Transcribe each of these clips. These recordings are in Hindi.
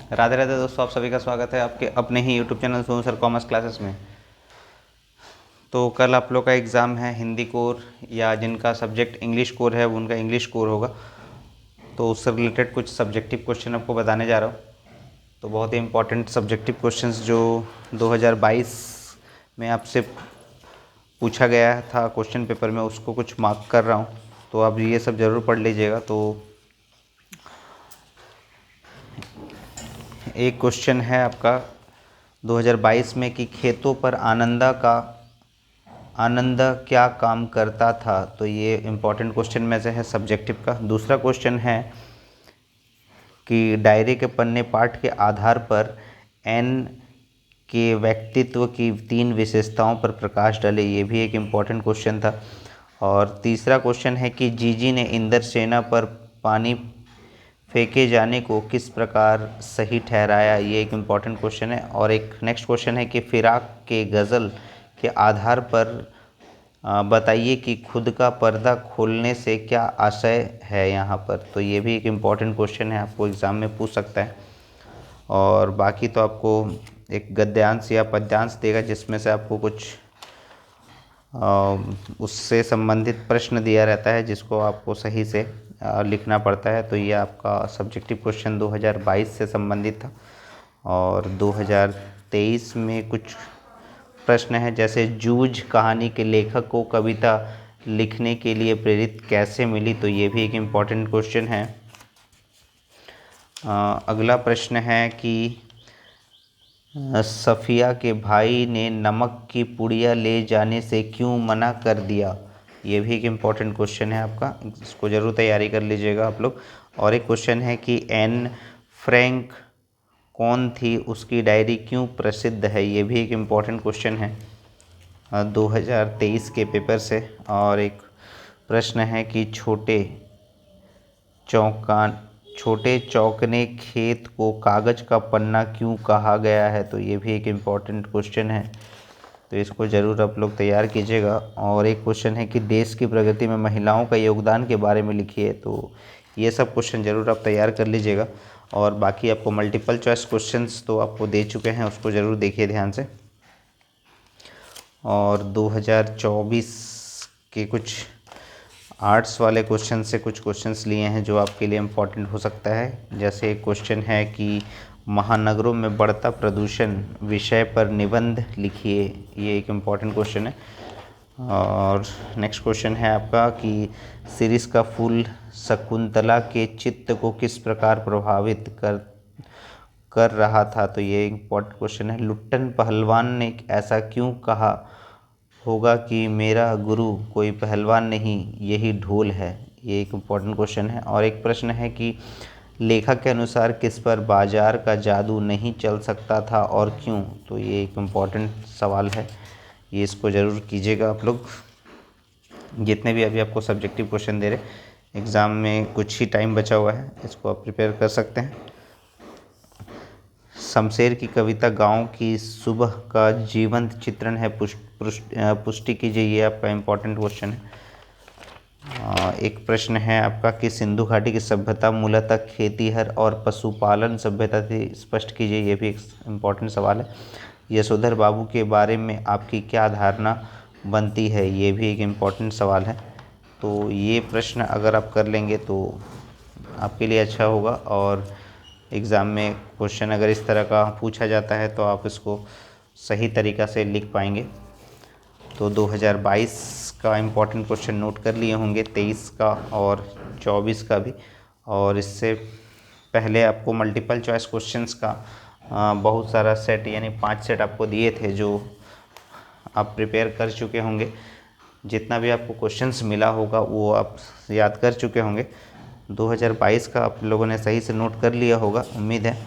राधे राधे दोस्तों, आप सभी का स्वागत है आपके अपने ही YouTube channel Sonu sir commerce classes में। तो कल आप लोग का एग्ज़ाम है हिंदी कोर, या जिनका सब्जेक्ट इंग्लिश कोर है वो उनका इंग्लिश कोर होगा। तो उससे रिलेटेड कुछ सब्जेक्टिव क्वेश्चन आपको बताने जा रहा हूँ। तो बहुत ही इंपॉर्टेंट सब्जेक्टिव क्वेश्चंस जो 2022 में आपसे पूछा गया था क्वेश्चन पेपर में, उसको कुछ मार्क कर रहा हूँ। तो आप ये सब ज़रूर पढ़ लीजिएगा। तो एक क्वेश्चन है आपका 2022 में कि खेतों पर आनंद क्या काम करता था। तो ये इम्पोर्टेंट क्वेश्चन में से है सब्जेक्टिव का। दूसरा क्वेश्चन है कि डायरी के पन्ने पाठ के आधार पर एन के व्यक्तित्व की 3 विशेषताओं पर प्रकाश डाले। ये भी एक इम्पॉर्टेंट क्वेश्चन था। और तीसरा क्वेश्चन है कि जीजी ने इंद्रसेना पर पानी फेंके जाने को किस प्रकार सही ठहराया। ये एक इम्पॉर्टेंट क्वेश्चन है। और एक नेक्स्ट क्वेश्चन है कि फिराक के गज़ल के आधार पर बताइए कि खुद का पर्दा खोलने से क्या आशय है यहाँ पर। तो ये भी एक इम्पॉर्टेंट क्वेश्चन है, आपको एग्ज़ाम में पूछ सकता है। और बाकी तो आपको एक गद्यांश या पद्यांश देगा जिसमें से आपको कुछ उससे संबंधित प्रश्न दिया रहता है जिसको आपको सही से लिखना पड़ता है। तो ये आपका सब्जेक्टिव क्वेश्चन 2022 से संबंधित था। और 2023 में कुछ प्रश्न है, जैसे जूझ कहानी के लेखक को कविता लिखने के लिए प्रेरित कैसे मिली। तो ये भी एक इम्पॉर्टेंट क्वेश्चन है। अगला प्रश्न है कि सफ़िया के भाई ने नमक की पुड़िया ले जाने से क्यों मना कर दिया। ये भी एक इम्पॉर्टेंट क्वेश्चन है आपका, इसको ज़रूर तैयारी कर लीजिएगा आप लोग। और एक क्वेश्चन है कि एन फ्रैंक कौन थी, उसकी डायरी क्यों प्रसिद्ध है। ये भी एक इम्पॉर्टेंट क्वेश्चन है 2023 के पेपर से। और एक प्रश्न है कि छोटे चौकने खेत को कागज़ का पन्ना क्यों कहा गया है। तो ये भी एक इम्पॉर्टेंट क्वेश्चन है, तो इसको ज़रूर आप लोग तैयार कीजिएगा। और एक क्वेश्चन है कि देश की प्रगति में महिलाओं का योगदान के बारे में लिखिए। तो ये सब क्वेश्चन ज़रूर आप तैयार कर लीजिएगा। और बाकी आपको मल्टीपल चॉइस क्वेश्चंस तो आपको दे चुके हैं, उसको ज़रूर देखिए ध्यान से। और 2024 के कुछ आर्ट्स वाले क्वेश्चन से कुछ क्वेश्चंस लिए हैं जो आपके लिए इम्पोर्टेंट हो सकता है। जैसे एक क्वेश्चन है कि महानगरों में बढ़ता प्रदूषण विषय पर निबंध लिखिए। ये एक इम्पॉर्टेंट क्वेश्चन है। और नेक्स्ट क्वेश्चन है आपका कि शिरीष का फूल शकुंतला के चित्त को किस प्रकार प्रभावित कर रहा था। तो ये इम्पोर्टेंट क्वेश्चन है। लुट्टन पहलवान ने ऐसा क्यों कहा होगा कि मेरा गुरु कोई पहलवान नहीं, यही ढोल है। ये एक इम्पॉर्टेंट क्वेश्चन है। और एक प्रश्न है कि लेखक के अनुसार किस पर बाजार का जादू नहीं चल सकता था और क्यों। तो ये एक इम्पॉर्टेंट सवाल है, ये इसको ज़रूर कीजिएगा आप लोग। जितने भी अभी आपको सब्जेक्टिव क्वेश्चन दे रहे एग्ज़ाम में कुछ ही टाइम बचा हुआ है, इसको आप प्रिपेयर कर सकते हैं। शमशेर की कविता गांव की सुबह का जीवंत चित्रण है, पुष्टि कीजिए। ये आपका इम्पोर्टेंट क्वेश्चन है। एक प्रश्न है आपका कि सिंधु घाटी की सभ्यता मूलतः खेतीहर और पशुपालन सभ्यता थी, स्पष्ट कीजिए। ये भी एक इम्पोर्टेंट सवाल है। यशोधर बाबू के बारे में आपकी क्या धारणा बनती है। ये भी एक इम्पोर्टेंट सवाल है। तो ये प्रश्न अगर आप कर लेंगे तो आपके लिए अच्छा होगा। और एग्ज़ाम में क्वेश्चन अगर इस तरह का पूछा जाता है तो आप इसको सही तरीक़ा से लिख पाएंगे। तो 2022 का इम्पोर्टेंट क्वेश्चन नोट कर लिए होंगे, 23 का और 24 का भी। और इससे पहले आपको मल्टीपल चॉइस क्वेश्चंस का बहुत सारा सेट, यानी 5 सेट आपको दिए थे जो आप प्रिपेयर कर चुके होंगे। जितना भी आपको क्वेश्चंस मिला होगा वो आप याद कर चुके होंगे। 2022 का आप लोगों ने सही से नोट कर लिया होगा, उम्मीद है।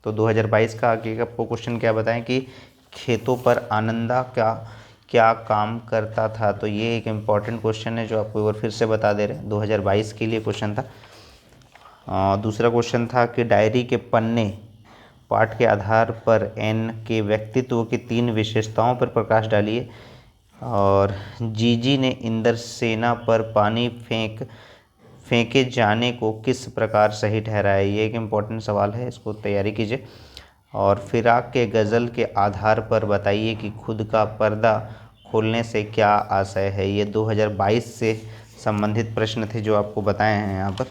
तो 2022 का आगे आपको क्वेश्चन क्या बताएं कि खेतों पर आनंदा क्या काम करता था। तो ये एक इम्पॉर्टेंट क्वेश्चन है जो आपको एक बार फिर से बता दे रहे हैं, 2022 के लिए क्वेश्चन था। दूसरा क्वेश्चन था कि डायरी के पन्ने पाठ के आधार पर एन के व्यक्तित्व की 3 विशेषताओं पर प्रकाश डालिए। और जीजी ने इंद्रसेना पर पानी फेंके जाने को किस प्रकार सही ठहरा है। ये एक इम्पॉर्टेंट सवाल है, इसको तैयारी कीजिए। और फिराक के गज़ल के आधार पर बताइए कि खुद का पर्दा खोलने से क्या आशय है। ये 2022 से संबंधित प्रश्न थे जो आपको बताए हैं यहाँ पर।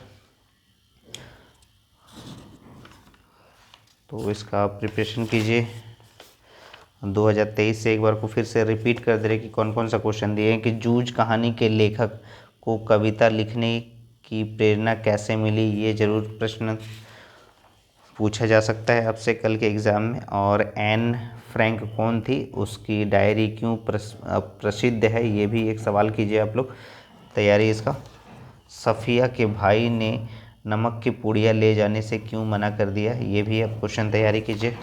तो इसका प्रिपरेशन कीजिए। 2023 से एक बार को फिर से रिपीट कर दे रहे कि कौन कौन सा क्वेश्चन दिए हैं कि जूझ कहानी के लेखक को कविता लिखने की प्रेरणा कैसे मिली। ये जरूर प्रश्न पूछा जा सकता है आपसे कल के एग्ज़ाम में। और एन फ्रैंक कौन थी, उसकी डायरी क्यों प्रसिद्ध है, ये भी एक सवाल कीजिए आप लोग, तैयारी इसका। सफ़िया के भाई ने नमक की पुड़िया ले जाने से क्यों मना कर दिया, ये भी आप क्वेश्चन तैयारी कीजिए।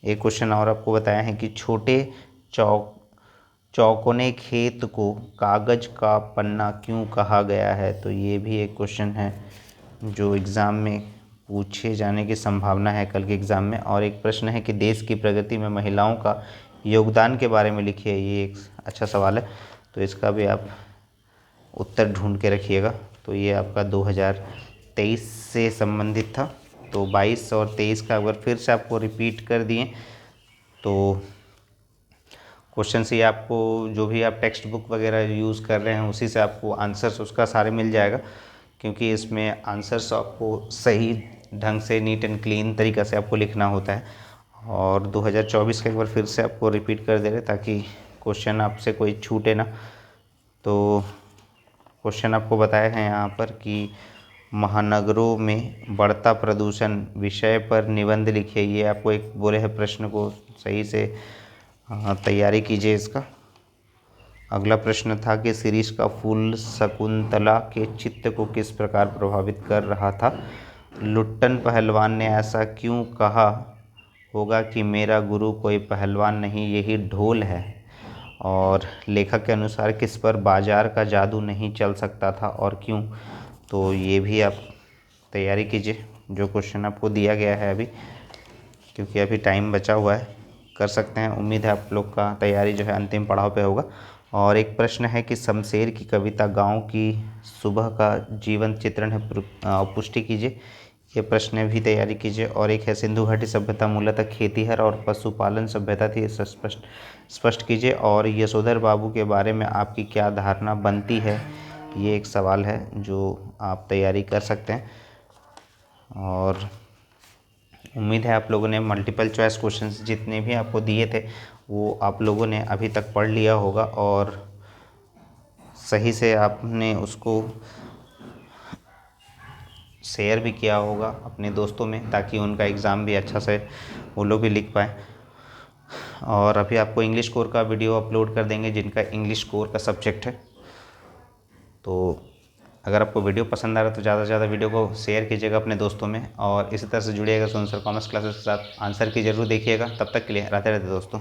एक क्वेश्चन और आपको बताया है कि छोटे चौकोने खेत को कागज़ का पन्ना क्यों कहा गया है। तो ये भी एक क्वेश्चन है जो एग्ज़ाम में पूछे जाने की संभावना है कल के एग्ज़ाम में। और एक प्रश्न है कि देश की प्रगति में महिलाओं का योगदान के बारे में लिखिए। ये एक अच्छा सवाल है, तो इसका भी आप उत्तर ढूंढ के रखिएगा। तो ये आपका 2023 से संबंधित था। तो 22 और 23 का अगर फिर से आपको रिपीट कर दिए तो क्वेश्चन से आपको जो भी आप टेक्स्ट बुक वगैरह यूज़ कर रहे हैं उसी से आपको आंसर्स उसका सारे मिल जाएगा, क्योंकि इसमें आंसर्स आपको सही ढंग से नीट एंड क्लीन तरीक़ा से आपको लिखना होता है। और 2024 का एक बार फिर से आपको रिपीट कर दे रहे ताकि क्वेश्चन आपसे कोई छूटे ना। तो क्वेश्चन आपको बताया है यहाँ पर कि महानगरों में बढ़ता प्रदूषण विषय पर निबंध लिखिए। ये आपको एक बोले हैं प्रश्न को सही से तैयारी कीजिए इसका। अगला प्रश्न था कि शिरीष का फूल शकुंतला के चित्त को किस प्रकार प्रभावित कर रहा था। लुट्टन पहलवान ने ऐसा क्यों कहा होगा कि मेरा गुरु कोई पहलवान नहीं, यही ढोल है। और लेखक के अनुसार किस पर बाजार का जादू नहीं चल सकता था और क्यों। तो ये भी आप तैयारी कीजिए जो क्वेश्चन आपको दिया गया है अभी, क्योंकि अभी टाइम बचा हुआ है, कर सकते हैं। उम्मीद है आप लोग का तैयारी जो है अंतिम पड़ाव पे होगा। और एक प्रश्न है कि शमशेर की कविता गांव की सुबह का जीवन चित्रण है, पुष्टि कीजिए। ये प्रश्न भी तैयारी कीजिए। और एक है सिंधु घाटी सभ्यता मूलतः खेतीहर और पशुपालन सभ्यता थी, इसे स्पष्ट कीजिए। और यशोधर बाबू के बारे में आपकी क्या धारणा बनती है, ये एक सवाल है जो आप तैयारी कर सकते हैं। और उम्मीद है आप लोगों ने मल्टीपल चॉइस क्वेश्चंस जितने भी आपको दिए थे वो आप लोगों ने अभी तक पढ़ लिया होगा और सही से आपने उसको शेयर भी किया होगा अपने दोस्तों में, ताकि उनका एग्ज़ाम भी अच्छा से वो लोग भी लिख पाएँ। और अभी आपको इंग्लिश कोर का वीडियो अपलोड कर देंगे जिनका इंग्लिश कोर का सब्जेक्ट है। तो अगर आपको वीडियो पसंद आ रहा है तो ज़्यादा से ज़्यादा वीडियो को शेयर कीजिएगा अपने दोस्तों में। और इसी तरह से जुड़िएगा सोनू सर कॉमर्स क्लासेस के साथ, आंसर की ज़रूर देखिएगा। तब तक के लिए राधे राधे दोस्तों।